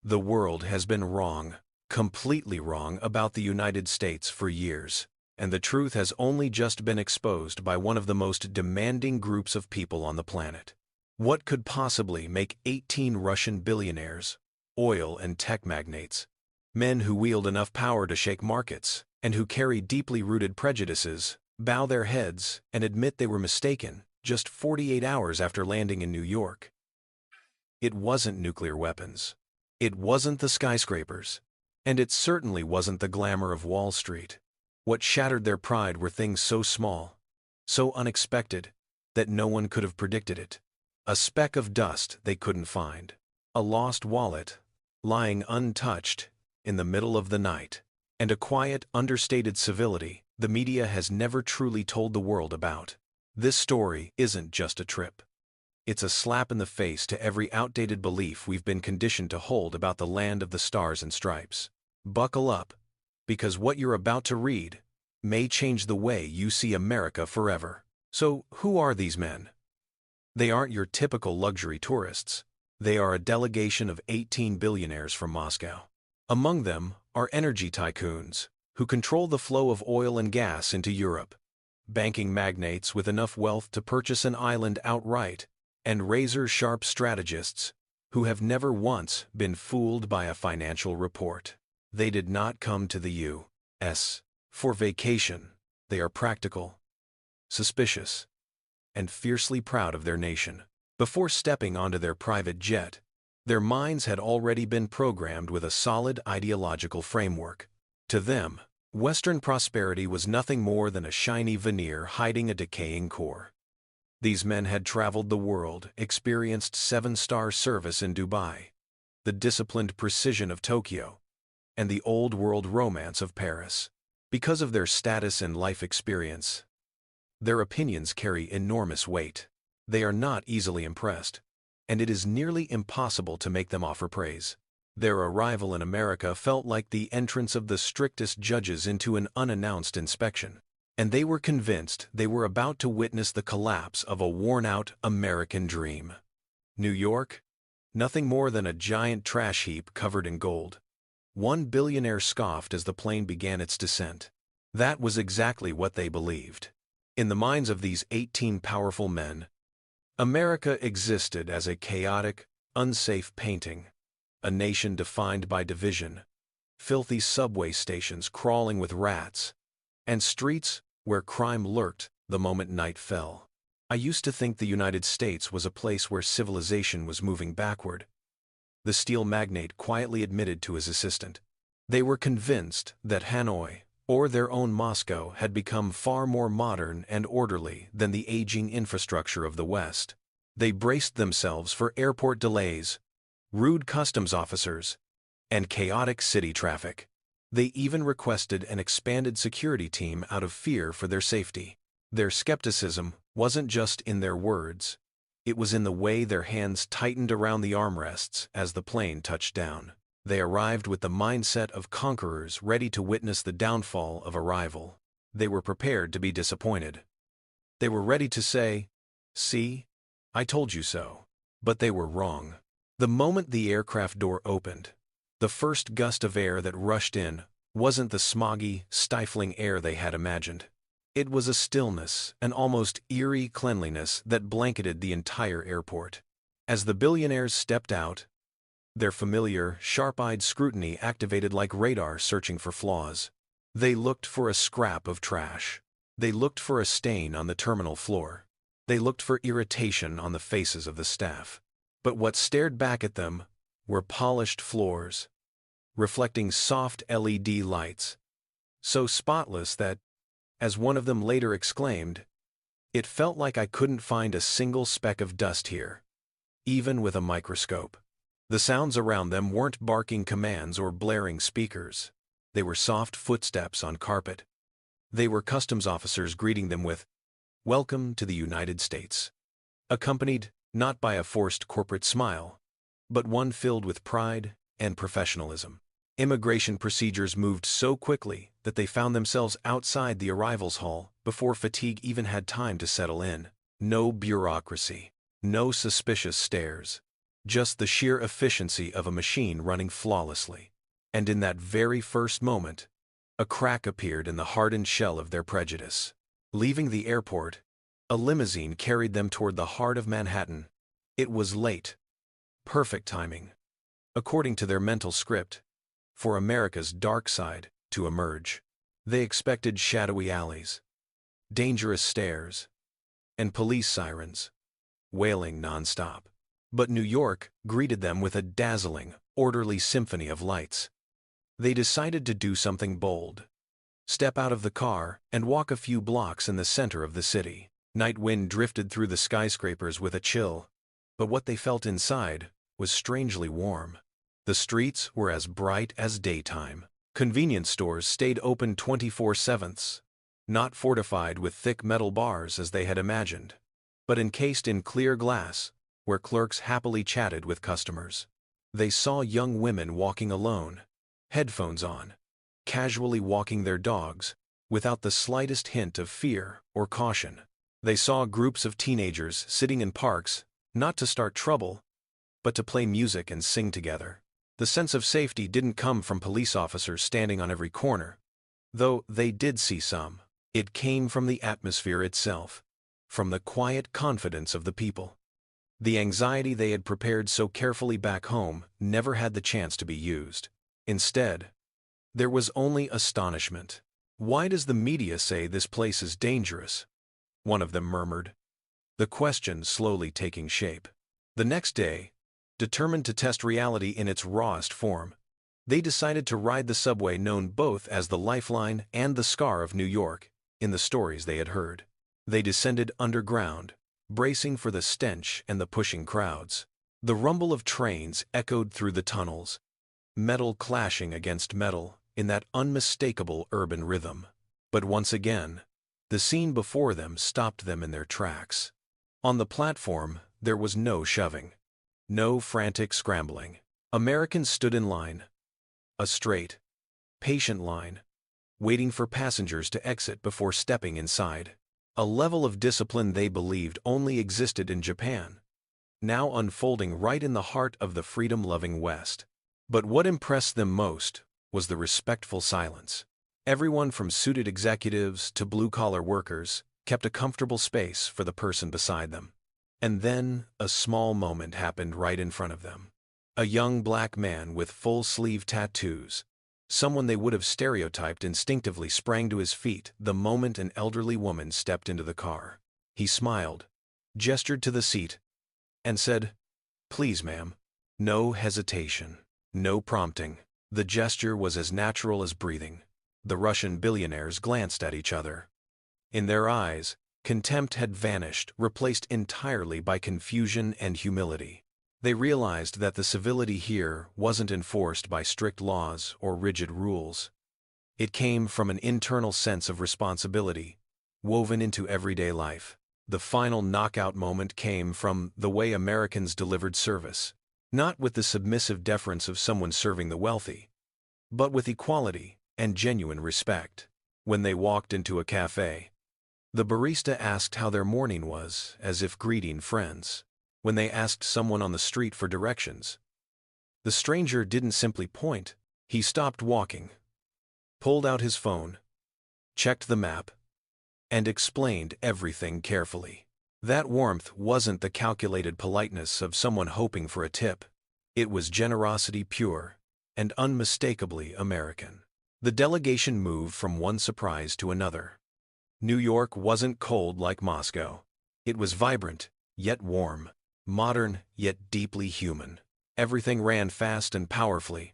The world has been wrong, completely wrong about the United States for years, and the truth has only just been exposed by one of the most demanding groups of people on the planet. What could possibly make 18 Russian billionaires, oil and tech magnates, men who wield enough power to shake markets, and who carry deeply rooted prejudices, bow their heads and admit they were mistaken just 48 hours after landing in New York? It wasn't nuclear weapons. It wasn't the skyscrapers. And it certainly wasn't the glamour of Wall Street. What shattered their pride were things so small, so unexpected, that no one could have predicted it. A speck of dust they couldn't find. A lost wallet, lying untouched in the middle of the night. And a quiet, understated civility the media has never truly told the world about. This story isn't just a trip. It's a slap in the face to every outdated belief we've been conditioned to hold about the land of the stars and stripes. Buckle up, because what you're about to read may change the way you see America forever. So, who are these men? They aren't your typical luxury tourists. They are a delegation of 18 billionaires from Moscow. Among them are energy tycoons, who control the flow of oil and gas into Europe, banking magnates with enough wealth to purchase an island outright, and razor-sharp strategists who have never once been fooled by a financial report. They did not come to the U.S. for vacation. They are practical, suspicious, and fiercely proud of their nation. Before stepping onto their private jet, their minds had already been programmed with a solid ideological framework. To them, Western prosperity was nothing more than a shiny veneer hiding a decaying core. These men had traveled the world, experienced 7-star service in Dubai, the disciplined precision of Tokyo, and the old-world romance of Paris. Because of their status and life experience, their opinions carry enormous weight. They are not easily impressed, and it is nearly impossible to make them offer praise. Their arrival in America felt like the entrance of the strictest judges into an unannounced inspection. And they were convinced they were about to witness the collapse of a worn-out American dream. New York? Nothing more than a giant trash heap covered in gold. One billionaire scoffed as the plane began its descent. That was exactly what they believed. In the minds of these 18 powerful men, America existed as a chaotic, unsafe painting, a nation defined by division, filthy subway stations crawling with rats, and streets where crime lurked the moment night fell. I used to think the United States was a place where civilization was moving backward, the steel magnate quietly admitted to his assistant. They were convinced that Hanoi, or their own Moscow, had become far more modern and orderly than the aging infrastructure of the West. They braced themselves for airport delays, rude customs officers, and chaotic city traffic. They even requested an expanded security team out of fear for their safety. Their skepticism wasn't just in their words. It was in the way their hands tightened around the armrests as the plane touched down. They arrived with the mindset of conquerors ready to witness the downfall of a rival. They were prepared to be disappointed. They were ready to say, "See, I told you so." But they were wrong. The moment the aircraft door opened, the first gust of air that rushed in wasn't the smoggy, stifling air they had imagined. It was a stillness, an almost eerie cleanliness that blanketed the entire airport. As the billionaires stepped out, their familiar, sharp-eyed scrutiny activated like radar searching for flaws. They looked for a scrap of trash. They looked for a stain on the terminal floor. They looked for irritation on the faces of the staff. But what stared back at them were polished floors, reflecting soft LED lights, so spotless that, as one of them later exclaimed, "It felt like I couldn't find a single speck of dust here, even with a microscope." The sounds around them weren't barking commands or blaring speakers. They were soft footsteps on carpet. They were customs officers greeting them with, "Welcome to the United States," accompanied not by a forced corporate smile, but one filled with pride and professionalism. Immigration procedures moved so quickly that they found themselves outside the arrivals hall before fatigue even had time to settle in. No bureaucracy, no suspicious stares, just the sheer efficiency of a machine running flawlessly. And in that very first moment, a crack appeared in the hardened shell of their prejudice. Leaving the airport, a limousine carried them toward the heart of Manhattan. It was late. Perfect timing, according to their mental script, for America's dark side to emerge. They expected shadowy alleys, dangerous stairs, and police sirens, wailing nonstop. But New York greeted them with a dazzling, orderly symphony of lights. They decided to do something bold. Step out of the car and walk a few blocks in the center of the city. Night wind drifted through the skyscrapers with a chill, but what they felt inside was strangely warm. The streets were as bright as daytime. Convenience stores stayed open 24/7, not fortified with thick metal bars as they had imagined, but encased in clear glass, where clerks happily chatted with customers. They saw young women walking alone, headphones on, casually walking their dogs, without the slightest hint of fear or caution. They saw groups of teenagers sitting in parks, not to start trouble, but to play music and sing together. The sense of safety didn't come from police officers standing on every corner, though they did see some. It came from the atmosphere itself, from the quiet confidence of the people. The anxiety they had prepared so carefully back home never had the chance to be used. Instead, there was only astonishment. "Why does the media say this place is dangerous?" one of them murmured, the question slowly taking shape. The next day, determined to test reality in its rawest form, they decided to ride the subway known both as the Lifeline and the Scar of New York, in the stories they had heard. They descended underground, bracing for the stench and the pushing crowds. The rumble of trains echoed through the tunnels, metal clashing against metal in that unmistakable urban rhythm. But once again, the scene before them stopped them in their tracks. On the platform, there was no shoving, no frantic scrambling. Americans stood in line, a straight, patient line, waiting for passengers to exit before stepping inside. A level of discipline they believed only existed in Japan, now unfolding right in the heart of the freedom-loving West. But what impressed them most was the respectful silence. Everyone from suited executives to blue-collar workers kept a comfortable space for the person beside them. And then a small moment happened right in front of them. A young black man with full-sleeve tattoos, someone they would have stereotyped, instinctively sprang to his feet the moment an elderly woman stepped into the car. He smiled, gestured to the seat, and said, "Please, ma'am." No hesitation, no prompting. The gesture was as natural as breathing. The Russian billionaires glanced at each other. In their eyes, contempt had vanished, replaced entirely by confusion and humility. They realized that the civility here wasn't enforced by strict laws or rigid rules. It came from an internal sense of responsibility, woven into everyday life. The final knockout moment came from the way Americans delivered service, not with the submissive deference of someone serving the wealthy, but with equality and genuine respect. When they walked into a cafe, the barista asked how their morning was, as if greeting friends. When they asked someone on the street for directions, the stranger didn't simply point. He stopped walking, pulled out his phone, checked the map, and explained everything carefully. That warmth wasn't the calculated politeness of someone hoping for a tip. It was generosity pure and unmistakably American. The delegation moved from one surprise to another. New York wasn't cold like Moscow. It was vibrant, yet warm. Modern, yet deeply human. Everything ran fast and powerfully,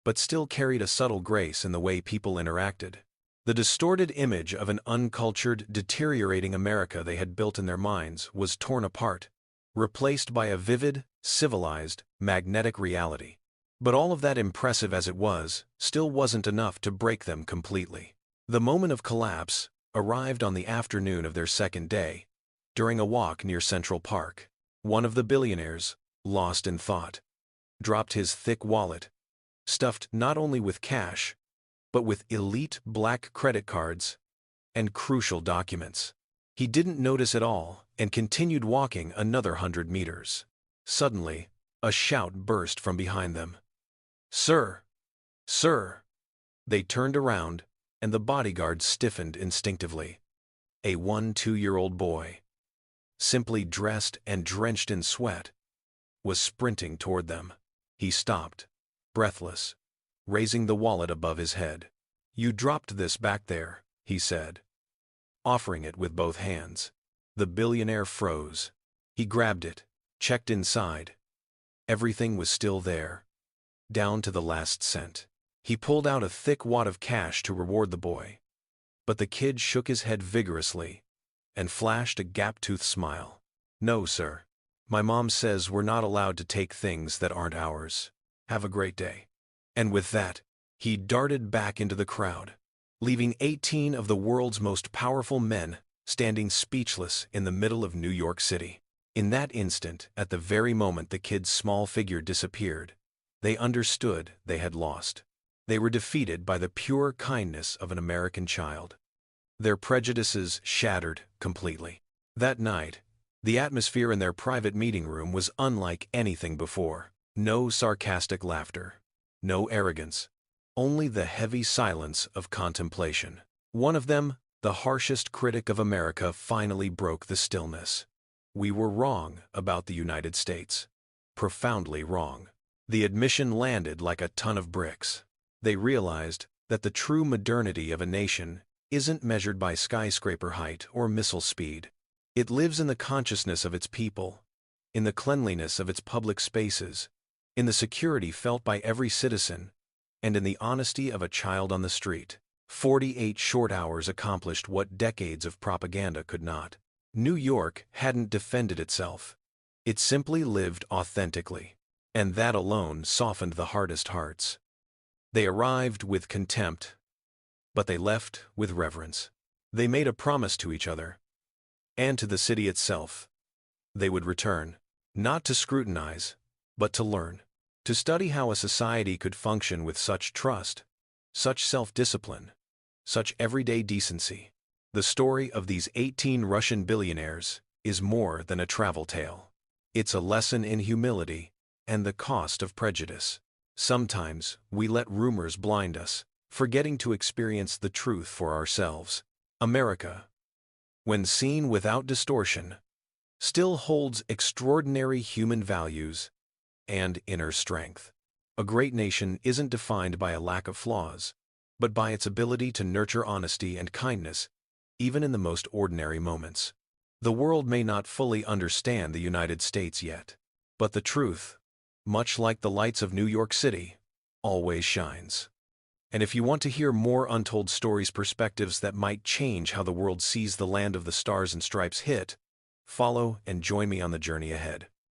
but still carried a subtle grace in the way people interacted. The distorted image of an uncultured, deteriorating America they had built in their minds was torn apart, replaced by a vivid, civilized, magnetic reality. But all of that, impressive as it was, still wasn't enough to break them completely. The moment of collapse arrived on the afternoon of their second day, during a walk near Central Park. One of the billionaires, lost in thought, dropped his thick wallet, stuffed not only with cash, but with elite black credit cards and crucial documents. He didn't notice at all and continued walking another 100 meters. Suddenly, A shout burst from behind them. "Sir! Sir!" They turned around, and the bodyguard stiffened instinctively. A 1-2-year-old boy, simply dressed and drenched in sweat, was sprinting toward them. He stopped, breathless, raising the wallet above his head. "You dropped this back there," he said, offering it with both hands. The billionaire froze. He grabbed it, checked inside. Everything was still there, down to the last cent. He pulled out a thick wad of cash to reward the boy. But the kid shook his head vigorously and flashed a gap-toothed smile. "No, sir. My mom says we're not allowed to take things that aren't ours. Have a great day." And with that, he darted back into the crowd, leaving 18 of the world's most powerful men standing speechless in the middle of New York City. In that instant, at the very moment the kid's small figure disappeared, they understood they had lost. They were defeated by the pure kindness of an American child. Their prejudices shattered completely. That night, the atmosphere in their private meeting room was unlike anything before. No sarcastic laughter, no arrogance, only the heavy silence of contemplation. One of them, the harshest critic of America, finally broke the stillness. "We were wrong about the United States. Profoundly wrong." The admission landed like a ton of bricks. They realized that the true modernity of a nation isn't measured by skyscraper height or missile speed. It lives in the consciousness of its people, in the cleanliness of its public spaces, in the security felt by every citizen, and in the honesty of a child on the street. 48 short hours accomplished what decades of propaganda could not. New York hadn't defended itself. It simply lived authentically, and that alone softened the hardest hearts. They arrived with contempt, but they left with reverence. They made a promise to each other, and to the city itself. They would return, not to scrutinize, but to learn, to study how a society could function with such trust, such self-discipline, such everyday decency. The story of these 18 Russian billionaires is more than a travel tale. It's a lesson in humility and the cost of prejudice. Sometimes we let rumors blind us, forgetting to experience the truth for ourselves. America, when seen without distortion, still holds extraordinary human values and inner strength. A great nation isn't defined by a lack of flaws, but by its ability to nurture honesty and kindness, even in the most ordinary moments. The world may not fully understand the United States yet, but the truth, much like the lights of New York City, always shines. And if you want to hear more untold stories, perspectives that might change how the world sees the land of the stars and stripes, follow and join me on the journey ahead.